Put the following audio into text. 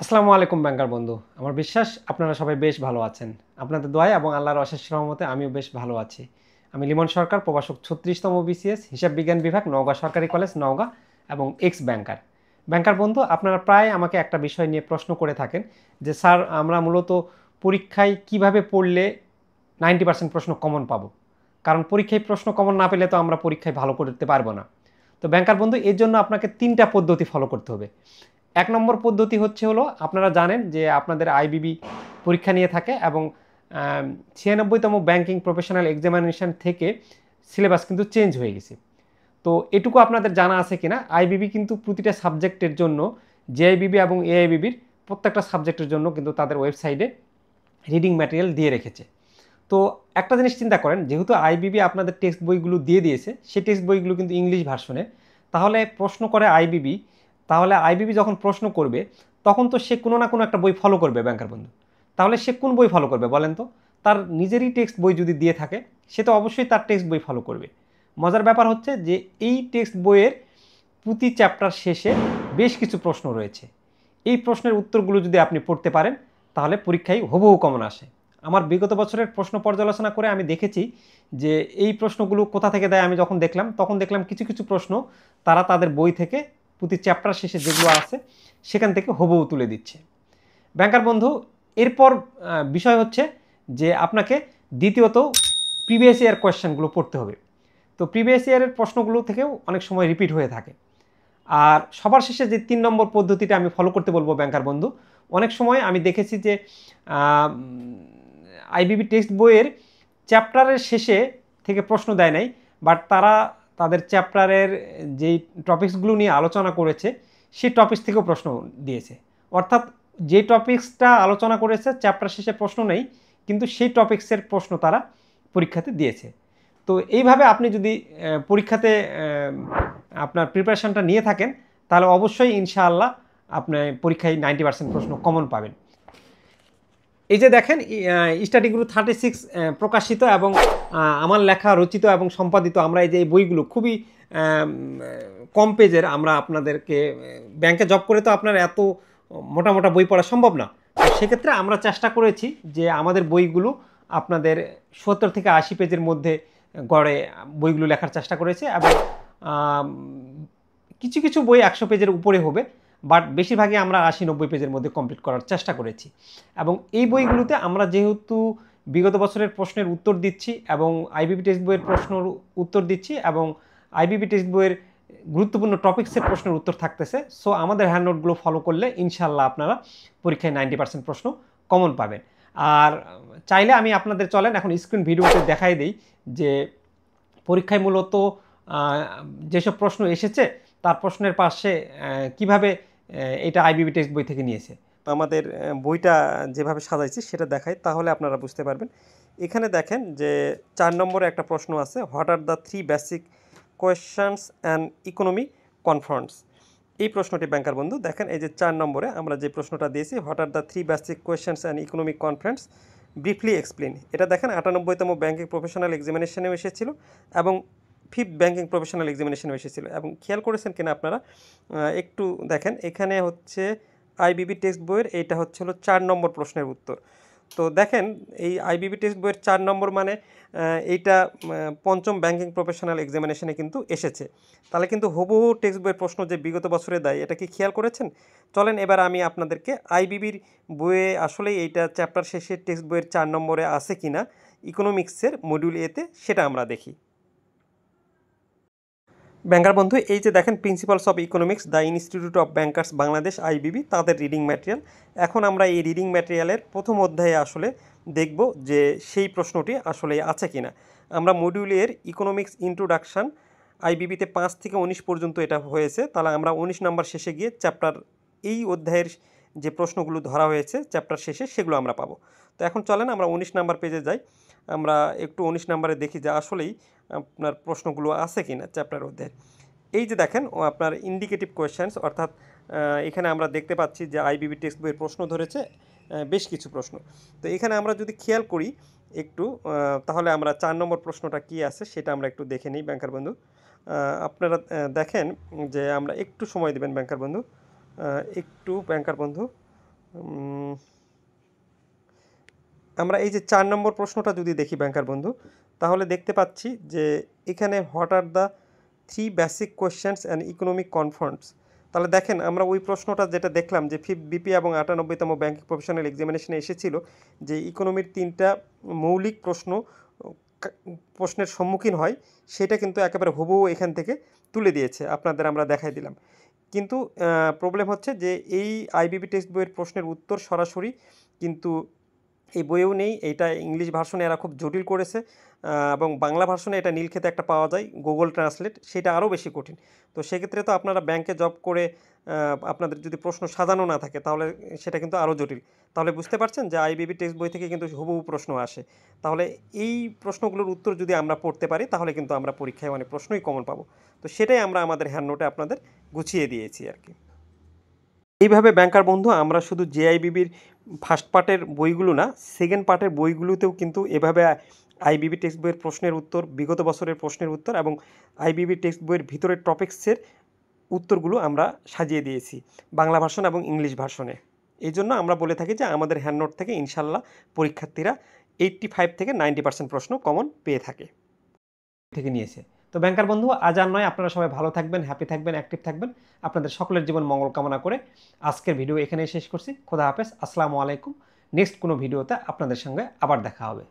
আসসালামু আলাইকুম ব্যাংকার বন্ধু। আমার বিশ্বাস আপনারা সবাই বেশ ভালো আছেন। আপনাদের দোয়ায় এবং আল্লাহর অশেষ রহমতে আমিও বেশ ভালো আছি। আমি লিমন সরকার, প্রভাষক 36তম বিসিএস, হিসাব বিজ্ঞান বিভাগ, নওগাঁ সরকারি কলেজ, নওগাঁ এবং এক্স ব্যাংকার। ব্যাংকার বন্ধু, আপনারা প্রায় আমাকে একটা বিষয় নিয়ে প্রশ্ন করে থাকেন যে স্যার, আমরা মূলত পরীক্ষায় কিভাবে পড়লে 90% প্রশ্ন কমন পাবো? কারণ পরীক্ষায় প্রশ্ন কমন না পেলে তো আমরা পরীক্ষায় ভালো করতে পারবো না। তো ব্যাংকার বন্ধু, এর জন্য আপনাকে 3টা পদ্ধতি ফলো করতে হবে। 1 নম্বর পদ্ধতি হলো আপনারা জানেন যে আপনাদের আইবিবি পরীক্ষা নিয়ে থাকে এবং 96তম ব্যাংকিং প্রফেশনাল এক্সামিনেশন থেকে সিলেবাস কিন্তু চেঞ্জ হয়ে গেছে। তো এটুকু আপনাদের জানা আছে কিনা, আইবিবি কিন্তু প্রতিটা সাবজেক্টের জন্য, জেআইবিবি এবং এআইবিবির প্রত্যেকটা সাবজেক্টের জন্য কিন্তু তাদের ওয়েবসাইটে রিডিং ম্যাটেরিয়াল দিয়ে রেখেছে। তো একটা জিনিস চিন্তা করেন, যেহেতু আইবিবি আপনাদের টেক্সট বইগুলো দিয়ে দিয়েছে, সেই টেক্সট বইগুলো কিন্তু ইংলিশ ভার্সনে, তাহলে প্রশ্ন করে আইবিবি, তাহলে আইবিবি যখন প্রশ্ন করবে তখন তো সে কোনো না কোনো একটা বই ফলো করবে ব্যাংকার বন্ধু। তাহলে সে কোন বই ফলো করবে বলেন তো? তার নিজেরই টেক্সট বই যদি দিয়ে থাকে, সে তো অবশ্যই তার টেক্সট বই ফলো করবে। মজার ব্যাপার হচ্ছে যে এই টেক্সট বইয়ের প্রতি চ্যাপ্টার শেষে বেশ কিছু প্রশ্ন রয়েছে। এই প্রশ্নের উত্তরগুলো যদি আপনি পড়তে পারেন, তাহলে পরীক্ষায় হুবহু কমন আসে। আমার বিগত বছরের প্রশ্ন পর্যালোচনা করে আমি দেখেছি যে এই প্রশ্নগুলো কোথা থেকে দেয়। আমি যখন দেখলাম, তখন দেখলাম কিছু কিছু প্রশ্ন তারা তাদের বই থেকে প্রতি চ্যাপ্টার শেষে যেগুলো আছে সেখান থেকে হুবহু তুলে দিচ্ছে। ব্যাংকার বন্ধু, এরপর বিষয় হচ্ছে যে আপনাকে দ্বিতীয়ত প্রিভিয়াস ইয়ার কোয়েশ্চেনগুলো পড়তে হবে। তো প্রিভিয়াস ইয়ারের প্রশ্নগুলো থেকেও অনেক সময় রিপিট হয়ে থাকে। আর সবার শেষে যে 3 নম্বর পদ্ধতিটা আমি ফলো করতে বলবো ব্যাংকার বন্ধু, অনেক সময় আমি দেখেছি যে আইবিবি টেক্সট বইয়ের চ্যাপ্টারের শেষে থেকে প্রশ্ন দেয় নাই, বাট তারা তাদের চ্যাপ্টারের যেই টপিকসগুলো নিয়ে আলোচনা করেছে সেই টপিকস থেকেও প্রশ্ন দিয়েছে। অর্থাৎ যে টপিকসটা আলোচনা করেছে চ্যাপ্টার শেষে প্রশ্ন নেই, কিন্তু সেই টপিক্সের প্রশ্ন তারা পরীক্ষাতে দিয়েছে। তো এইভাবে আপনি যদি পরীক্ষাতে আপনার প্রিপারেশনটা নিয়ে থাকেন, তাহলে অবশ্যই ইনশাআল্লাহ আপনি পরীক্ষায় 90% প্রশ্ন কমন পাবেন। এই যে দেখেন, স্টাডি গ্রুপ 36 প্রকাশিত এবং আমার লেখা, রচিত এবং সম্পাদিত, আমরা এই যে এই বইগুলো খুবই কম পেজের, আমরা আপনাদেরকে, ব্যাংকে জব করে তো আপনার এত মোটা মোটা বই পড়া সম্ভব না। তো সেক্ষেত্রে আমরা চেষ্টা করেছি যে আমাদের বইগুলো আপনাদের 70 থেকে 80 পেজের মধ্যে গড়ে বইগুলো লেখার চেষ্টা করেছি এবং কিছু কিছু বই 100 পেজের উপরে হবে, বাট বেশিরভাগই আমরা 80-90 পেজের মধ্যে কমপ্লিট করার চেষ্টা করেছি। এবং এই বইগুলোতে আমরা যেহেতু বিগত বছরের প্রশ্নের উত্তর দিচ্ছি এবং আইবিবি টেক্সট বইয়ের প্রশ্নের উত্তর দিচ্ছি এবং আইবিবি টেক্সট বইয়ের গুরুত্বপূর্ণ টপিক্সের প্রশ্নের উত্তর থাকতেছে, সো আমাদের হ্যান্ড নোটগুলো ফলো করলে ইনশাল্লাহ আপনারা পরীক্ষায় 90% প্রশ্ন কমন পাবেন। আর চাইলে আমি আপনাদের, চলেন এখন স্ক্রিন ভিডিওতে দেখাই দিই যে পরীক্ষায় মূলত যেসব প্রশ্ন এসেছে তার প্রশ্নের পাশে কিভাবে এটা আইবিবি টেক্সট বই থেকে নিয়েছে। আমাদের বইটা যেভাবে সাজাইছি সেটা দেখাই, তাহলে আপনারা বুঝতে পারবেন। এখানে দেখেন যে 4 নম্বরে একটা প্রশ্ন আছে, what are the 3 basic questions and economy conference. এই প্রশ্নটি ব্যাংকার বন্ধু দেখেন, এই যে 4 নম্বরে আমরা যে প্রশ্নটা দিয়েছি, what are the 3 basic questions and economic conference, briefly explain. এটা দেখেন 98তম ব্যাংকিং প্রফেশনাল এক্সামিনেশনেও এসেছিল এবং 5th ব্যাংকিং প্রফেশনাল এক্সামিনেশনেও এসেছিল। এবং খেয়াল করেছেন কিনা আপনারা, একটু দেখেন, এখানে হচ্ছে আইবিবি টেক্সট বইয়ের এইটা হলো 4 নম্বর প্রশ্নের উত্তর। তো দেখেন এই আইবিবি টেক্সট বইয়ের 4 নম্বর মানে এইটা 5ম ব্যাংকিং প্রফেশনাল এক্সামিনেশনে কিন্তু এসেছে। তাহলে কিন্তু হুবহু টেক্সট বইয়ের প্রশ্ন যে বিগত বছরে দেয়, এটা কি খেয়াল করেছেন? চলেন এবার আমি আপনাদেরকে আইবিবির বইয়ে আসলেই এইটা চ্যাপ্টার শেষে টেক্সট বইয়ের 4 নম্বরে আছে কিনা ইকোনমিক্সের মডিউল এতে, সেটা আমরা দেখি। ব্যাংকার বন্ধু, এই যে দেখেন, principles of economics, the institute of bankers Bangladesh, IBB, তাদের রিডিং ম্যাটেরিয়াল। এখন আমরা এই রিডিং ম্যাটেরিয়ালের প্রথম অধ্যায়ে আসলে দেখব যে সেই প্রশ্নটি আসলে আছে কিনা। আমরা মডিউলের ইকোনমিক্স ইন্ট্রোডাকশান, আইবিবিতে 5 থেকে 19 পর্যন্ত এটা হয়েছে, তাহলে আমরা 19 নম্বর শেষে গিয়ে চ্যাপ্টার, এই অধ্যায়ের যে প্রশ্নগুলো ধরা হয়েছে চ্যাপ্টার শেষে, সেগুলো আমরা পাবো। তো এখন চলেন আমরা 19 নম্বর পেজে যাই। আমরা একটু 19 নম্বরে দেখি যে আসলেই আপনার প্রশ্নগুলো আছে কিনা চ্যাপ্টার অধ্যায়ে। এই যে দেখেন, ও আপনার ইন্ডিকেটিভ কোয়েশ্চেন্স, অর্থাৎ এখানে আমরা দেখতে পাচ্ছি যে আইবিবি টেক্সট বইয়ের প্রশ্ন ধরেছে বেশ কিছু প্রশ্ন। তো এখানে আমরা যদি খেয়াল করি একটু, তাহলে আমরা 4 নম্বর প্রশ্নটা কি আছে সেটা আমরা একটু দেখে নিই ব্যাংকার বন্ধু। আপনারা দেখেন যে, আমরা একটু সময় দেবেন ব্যাংকার বন্ধু, একটু ব্যাংকার বন্ধু, উম, আমরা এই যে 4 নম্বর প্রশ্নটা যদি দেখি ব্যাংকার বন্ধু, তাহলে দেখতে পাচ্ছি যে এখানে what are the 3 basic questions and economic confirms. তাহলে দেখেন আমরা ওই প্রশ্নটা যেটা দেখলাম যে 5 বিপি এবং 98তম ব্যাংকিং প্রফেশনাল এক্সামিনেশনে এসেছিল যে ইকোনমির 3টা মৌলিক প্রশ্নের সম্মুখীন হয়, সেটা কিন্তু একেবারে হুবহু এখান থেকে তুলে দিয়েছে, আপনাদের আমরা দেখাই দিলাম। কিন্তু প্রবলেম হচ্ছে যে এই আইবিবি টেক্সট বইয়ের প্রশ্নের উত্তর সরাসরি কিন্তু এই বইয়েও নেই। এইটা ইংলিশ ভার্সনে এরা খুব জটিল করেছে, এবং বাংলা ভার্সনে এটা নীলক্ষেতে একটা পাওয়া যায় গুগল ট্রান্সলেট, সেটা আরও বেশি কঠিন। তো সেক্ষেত্রে তো আপনারা ব্যাংকে জব করে আপনাদের যদি প্রশ্ন সাজানো না থাকে তাহলে সেটা কিন্তু আরও জটিল। তাহলে বুঝতে পারছেন যে আইবিবি টেক্সট বই থেকে কিন্তু হুবহু প্রশ্ন আসে। তাহলে এই প্রশ্নগুলোর উত্তর যদি আমরা পড়তে পারি তাহলে কিন্তু আমরা পরীক্ষায় অনেক প্রশ্নই কমন পাবো। তো সেটাই আমরা আমাদের হ্যান্ড নোটে আপনাদের গুছিয়ে দিয়েছি আর কি। এইভাবে ব্যাংকার বন্ধু আমরা শুধু জেআইবিবির ফার্স্ট পার্টের বইগুলো না, সেকেন্ড পার্টের বইগুলোতেও কিন্তু এভাবে আইবিবি টেক্সট বইয়ের প্রশ্নের উত্তর, বিগত বছরের প্রশ্নের উত্তর এবং আইবিবি টেক্সট বইয়ের ভিতরের টপিক্সের উত্তরগুলো আমরা সাজিয়ে দিয়েছি বাংলা ভার্সন এবং ইংলিশ ভার্সনে। এই জন্য আমরা বলে থাকি যে আমাদের হ্যান্ডনোট থেকে ইনশাল্লাহ পরীক্ষার্থীরা 85 থেকে 90% প্রশ্ন কমন পেয়ে থাকে থেকে নিয়েছে। তো ব্যাংকার বন্ধু, আজ আর নয়, আপনারা সবাই ভালো থাকবেন, হ্যাপি থাকবেন, অ্যাক্টিভ থাকবেন। আপনাদের সকলের জীবন মঙ্গল কামনা করে আজকের ভিডিও এখানেই শেষ করছি। খোদা হাফেজ, আসসালামু আলাইকুম। নেক্সট কোনো ভিডিওতে আপনাদের সঙ্গে আবার দেখা হবে।